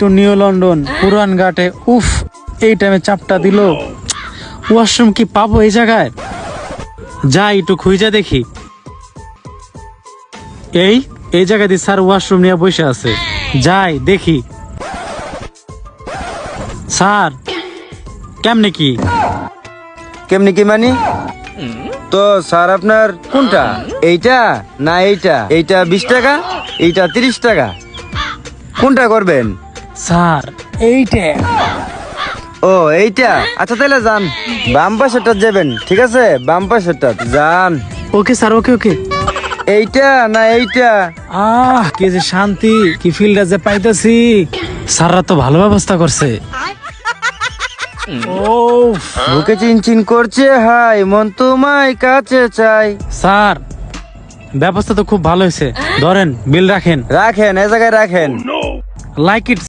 Two new London পুরান ঘাটে। উফ, এই টাইমে চাপটা দিল। ওয়াশরুম কি পাবো এই জায়গায়? যাই একটু খুঁজে দেখি। এই জায়গায় দিয়ে স্যার ওয়াশরুম নিয়ে বসে আছে। যাই দেখি। স্যার কেমনে কি? কেমনি কি মানি? তো স্যার আপনার কোনটা, এইটা না এইটা? এইটা 20 টাকা, এইটা 30 টাকা, কোনটা করবেন? স্যার এইটা। ও এইটা, আচ্ছা তাহলে যান, বাম পাশেরটা যাবেন, ঠিক আছে? বাম পাশেরটা যান। ওকে স্যার, ওকে ওকে। এইটা না এইটা? কি যে শান্তি, কি ফিল্ডে যে পাইতেছি। স্যাররা তো ভালো ব্যবস্থা করছে। ও বুকে চিনচিন করছে, হাই মন তোমায় কাছে চাই। স্যার, ব্যবস্থা তো খুব ভালো হয়েছে। ধরেন, বিল রাখেন। রাখেন, এ জায়গায় রাখেন। Like it